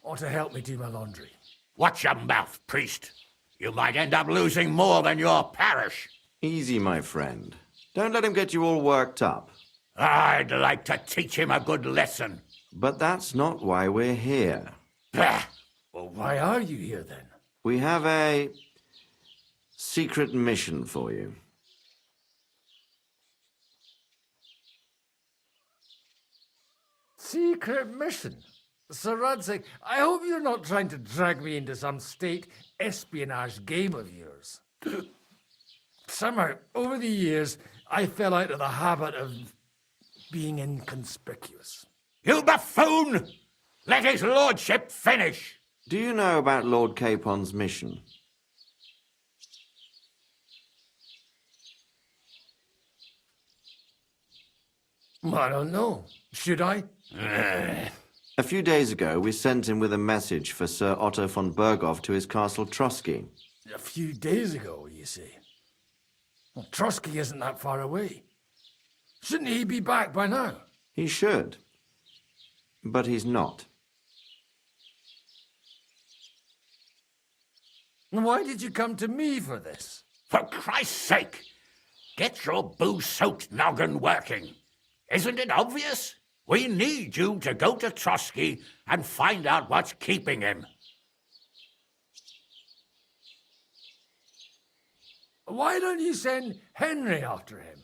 or to help me do my laundry? Watch your mouth, priest. You might end up losing more than your parish. Easy, my friend. Don't let him get you all worked up. I'd like to teach him a good lesson. But that's not why we're here. Well, why are you here, then? We have a secret mission for you. Secret mission? Sir Radzig, I hope you're not trying to drag me into some state espionage game of yours. Somehow, over the years, I fell out of the habit of being inconspicuous. You buffoon! Let his lordship finish! Do you know about Lord Capon's mission? I don't know. Should I? A few days ago, we sent him with a message for Sir Otto von Berghoff to his castle Trotsky. A few days ago, you see. Well, Trotsky isn't that far away. Shouldn't he be back by now? He should. But he's not. Why did you come to me for this? For Christ's sake! Get your booze-soaked noggin working. Isn't it obvious? We need you to go to Trotsky and find out what's keeping him. Why don't you send Henry after him?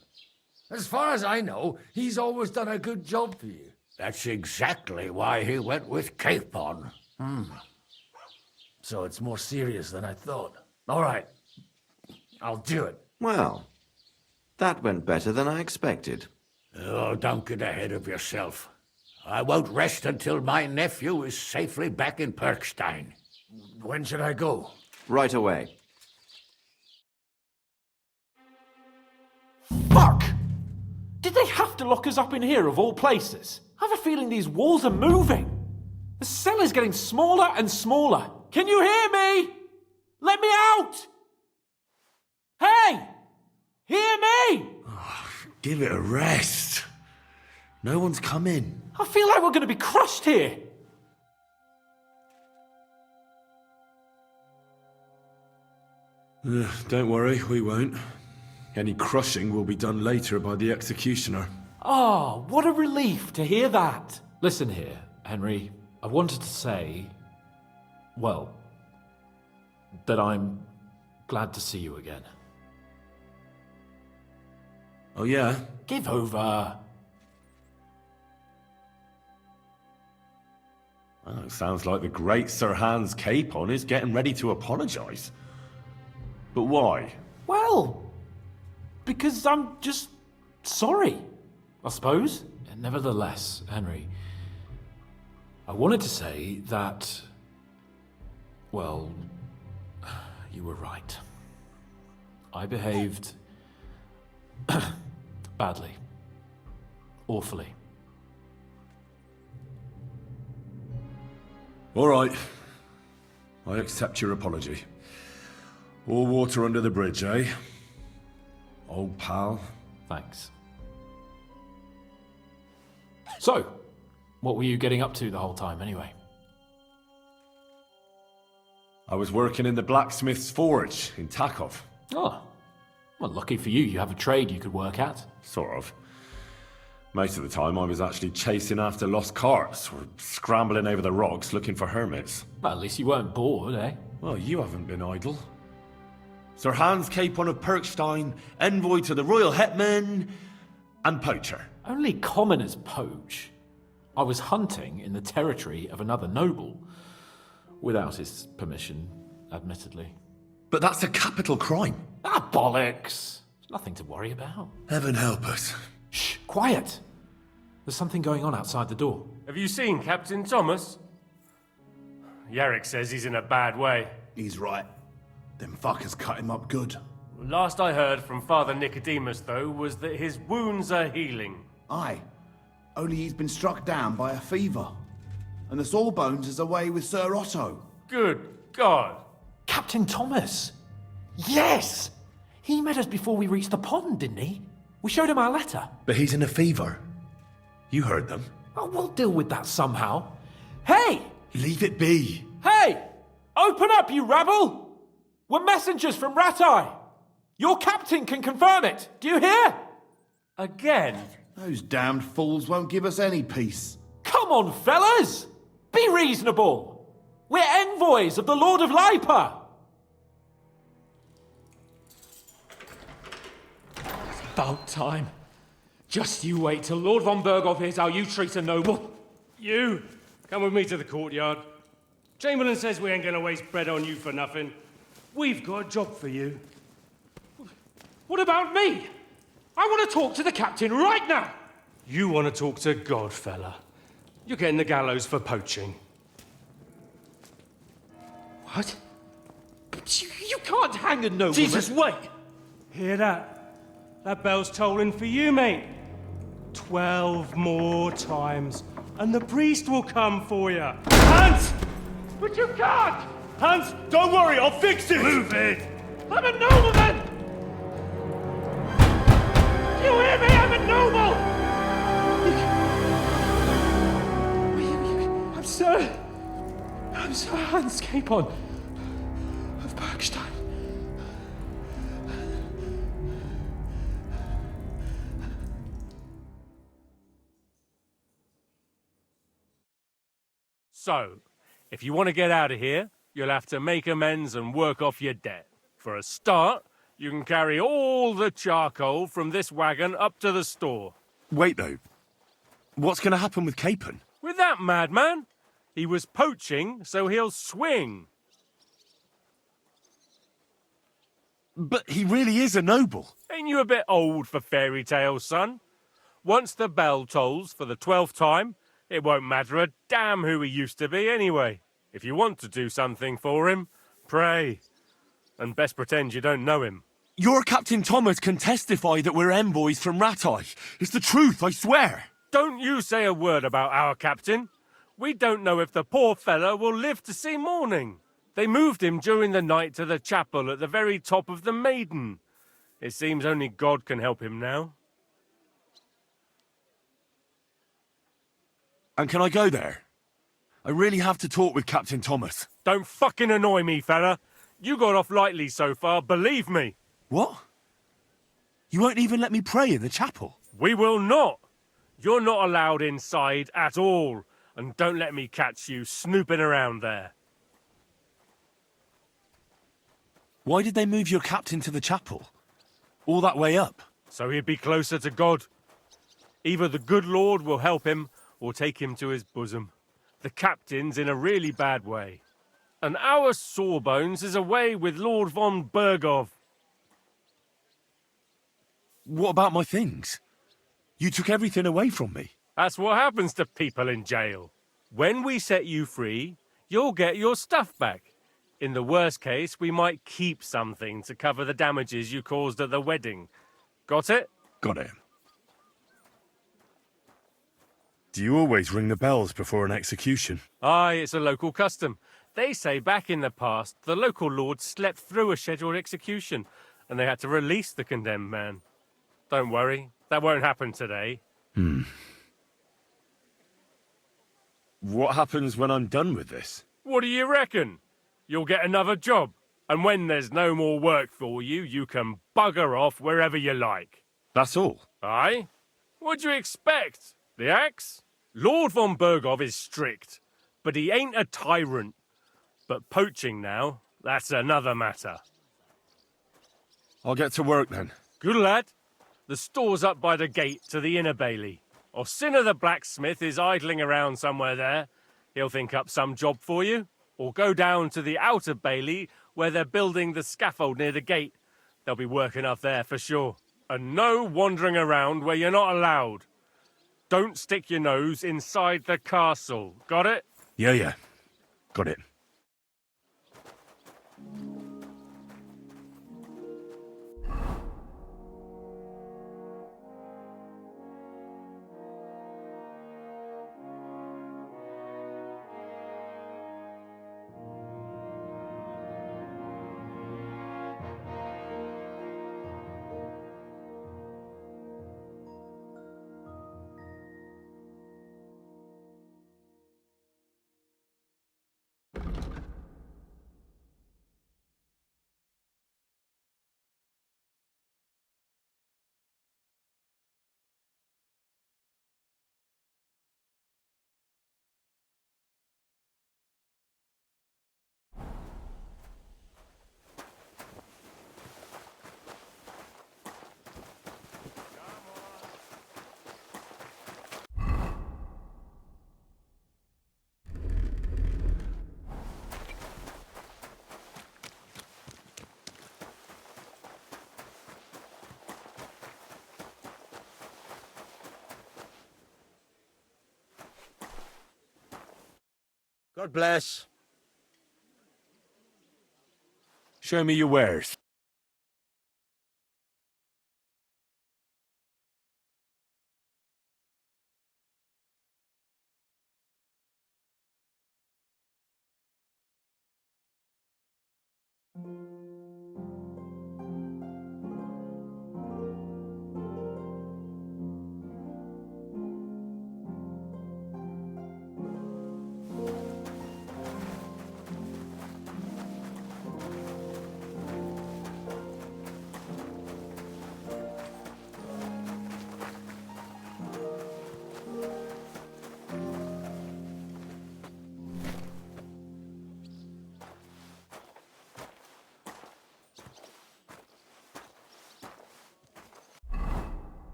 As far as I know, he's always done a good job for you. That's exactly why he went with Capon. So it's more serious than I thought. All right. I'll do it. Well, that went better than I expected. Oh, don't get ahead of yourself. I won't rest until my nephew is safely back in Perkstein. When should I go? Right away. Fuck! Did they have to lock us up in here of all places? I have a feeling these walls are moving. The cell is getting smaller and smaller. Can you hear me? Let me out! Hey! Hear me! Give it a rest. No one's come in. I feel like we're going to be crushed here. Don't worry, we won't. Any crushing will be done later by the executioner. Oh, what a relief to hear that. Listen here, Henry. I wanted to say, well, that I'm glad to see you again. Oh, yeah? Give over. Well, it sounds like the great Sir Hans Capon is getting ready to apologise. But why? Well, because I'm just sorry, I suppose. Nevertheless, Henry, I wanted to say that, well, you were right. I behaved badly. Awfully. All right. I accept your apology. All water under the bridge, eh? Old pal. Thanks. So, what were you getting up to the whole time, anyway? I was working in the blacksmith's forge in Takov. Oh, Well, lucky for you, you have a trade you could work at. Sort of. Most of the time I was actually chasing after lost carts, or scrambling over the rocks looking for hermits. Well, at least you weren't bored, eh? Well, you haven't been idle. Sir Hans Capon of Perkstein, envoy to the royal hetman, and poacher. Only commoners poach. I was hunting in the territory of another noble. Without his permission, admittedly. But that's a capital crime. Ah, bollocks! Nothing to worry about. Heaven help us. Shh, quiet! There's something going on outside the door. Have you seen Captain Thomas? Yarrick says he's in a bad way. He's right. Them fuckers cut him up good. Last I heard from Father Nicodemus, though, was that his wounds are healing. Aye. Only he's been struck down by a fever. And the Sawbones is away with Sir Otto. Good God. Captain Thomas! Yes! He met us before we reached the pond, didn't he? We showed him our letter. But he's in a fever. You heard them. Oh, we'll deal with that somehow. Hey! Leave it be. Hey! Open up, you rabble! We're messengers from Ratai. Your captain can confirm it. Do you hear? Again? Those damned fools won't give us any peace. Come on, fellas! Be reasonable. We're envoys of the Lord of Lipa. About time. Just you wait till Lord von Berghoff hears how you treat a noble. You, come with me to the courtyard. Chamberlain says we ain't gonna waste bread on you for nothing. We've got a job for you. What about me? I want to talk to the captain right now. You want to talk to God, fella. You're getting the gallows for poaching. What? But you can't hang a nobleman. Jesus, wait! Hear that? That bell's tolling for you, mate. 12 more times, and the priest will come for you. Hans! But you can't! Hans, don't worry, I'll fix it! Move it! I'm a nobleman! You hear me? I'm a noble! I'm Sir Hans Capon of Bergstein. So, if you want to get out of here, you'll have to make amends and work off your debt. For a start, you can carry all the charcoal from this wagon up to the store. Wait, though. What's going to happen with Capon? With that madman? He was poaching, so he'll swing. But he really is a noble. Ain't you a bit old for fairy tales, son? Once the bell tolls for the 12th time, it won't matter a damn who he used to be anyway. If you want to do something for him, pray. And best pretend you don't know him. Your Captain Thomas can testify that we're envoys from Ratai. It's the truth, I swear. Don't you say a word about our captain. We don't know if the poor fellow will live to see morning. They moved him during the night to the chapel at the very top of the Maiden. It seems only God can help him now. And can I go there? I really have to talk with Captain Thomas. Don't fucking annoy me, fella. You got off lightly so far, believe me. What? You won't even let me pray in the chapel? We will not. You're not allowed inside at all. And don't let me catch you snooping around there. Why did they move your captain to the chapel? All that way up? So he'd be closer to God. Either the good Lord will help him, or take him to his bosom. The captain's in a really bad way. And our Sawbones is away with Lord von Berghoff. What about my things? You took everything away from me. That's what happens to people in jail. When we set you free, you'll get your stuff back. In the worst case, we might keep something to cover the damages you caused at the wedding. Got it? Got it. Do you always ring the bells before an execution? Aye, it's a local custom. They say back in the past, the local lord slept through a scheduled execution, and they had to release the condemned man. Don't worry, that won't happen today. What happens when I'm done with this? What do you reckon? You'll get another job. And when there's no more work for you, you can bugger off wherever you like. That's all? Aye? What'd you expect? The axe? Lord von Bergov is strict, but he ain't a tyrant. But poaching now, that's another matter. I'll get to work then. Good lad. The store's up by the gate to the inner bailey. Orsina the blacksmith is idling around somewhere there. He'll think up some job for you. Or go down to the outer bailey where they're building the scaffold near the gate. They'll be working up there for sure. And no wandering around where you're not allowed. Don't stick your nose inside the castle. Got it? Yeah. Got it. God bless. Show me your wares.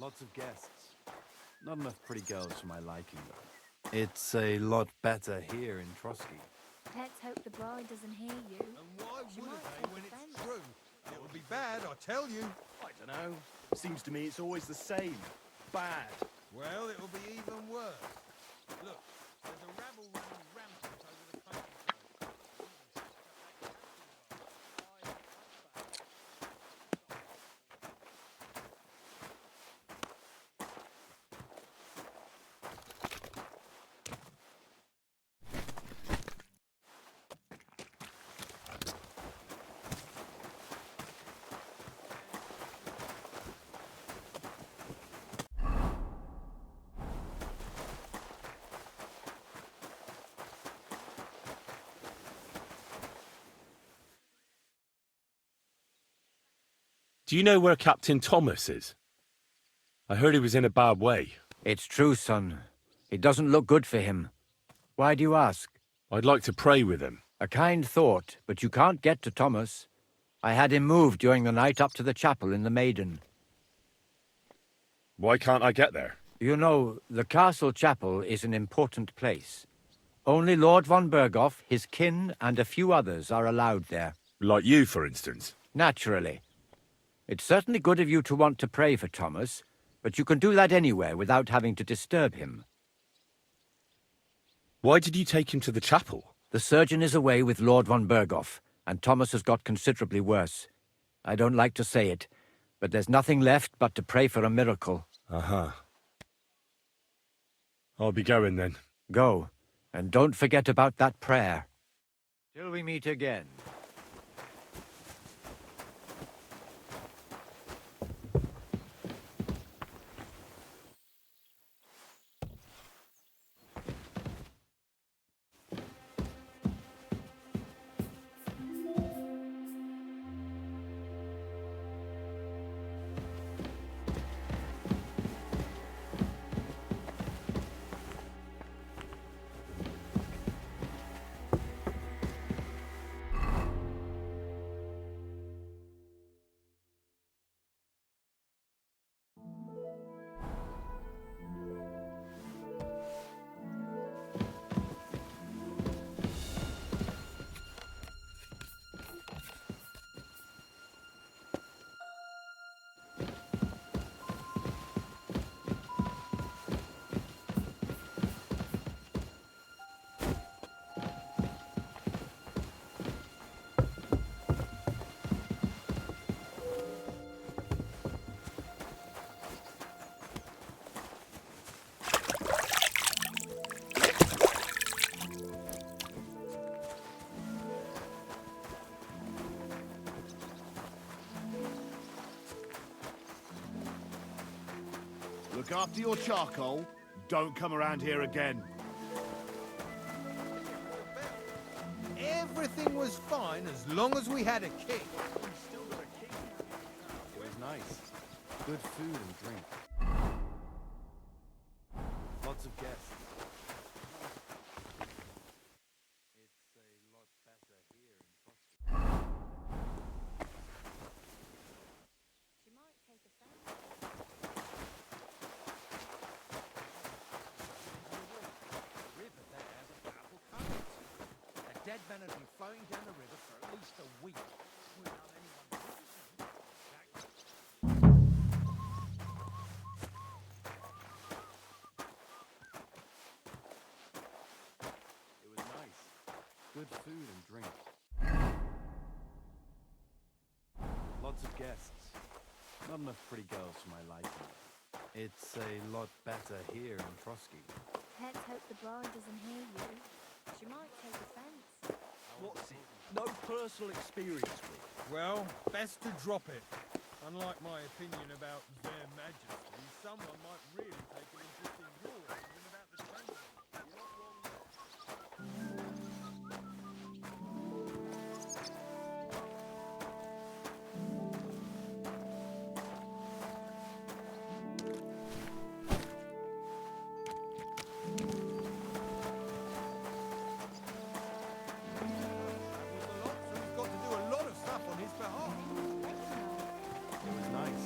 Lots of guests. Not enough pretty girls for my liking, though. It's a lot better here in Trotsky. Let's hope the bride doesn't hear you. And why wouldn't they when it's true? It would be bad, I tell you. I don't know. Seems to me it's always the same. Bad. Well, it will be even worse. Look, there's a rabble running rampant over the countryside. Do you know where Captain Thomas is? I heard he was in a bad way. It's true, son. It doesn't look good for him. Why do you ask? I'd like to pray with him. A kind thought, but you can't get to Thomas. I had him moved during the night up to the chapel in the Maiden. Why can't I get there? You know, the castle chapel is an important place. Only Lord von Berghoff, his kin, and a few others are allowed there. Like you, for instance? Naturally. It's certainly good of you to want to pray for Thomas, but you can do that anywhere without having to disturb him. Why did you take him to the chapel? The surgeon is away with Lord von Berghoff, and Thomas has got considerably worse. I don't like to say it, but there's nothing left but to pray for a miracle. Uh-huh. I'll be going then. Go, and don't forget about that prayer. Till we meet again. Look after your charcoal. Don't come around here again. Everything was fine as long as we had a king. It was nice. Good food and drink. Lots of guests. It's a lot better here in Trotsky. She might take offense. River there has a powerful current. The dead men have been flowing down the river for at least a week without anyone noticing. It was nice. Good food and drink. Lots of guests. Not enough pretty girls for my liking. It's a lot better here in Trotsky. Let's hope the bride doesn't hear you. She might take offense. What's it? No personal experience with? Well, best to drop it. Unlike my opinion about their majesty, someone might really take an interest in your opinion about the transit. You're not wrong there. He's got to do a lot of stuff on his behalf. It was nice.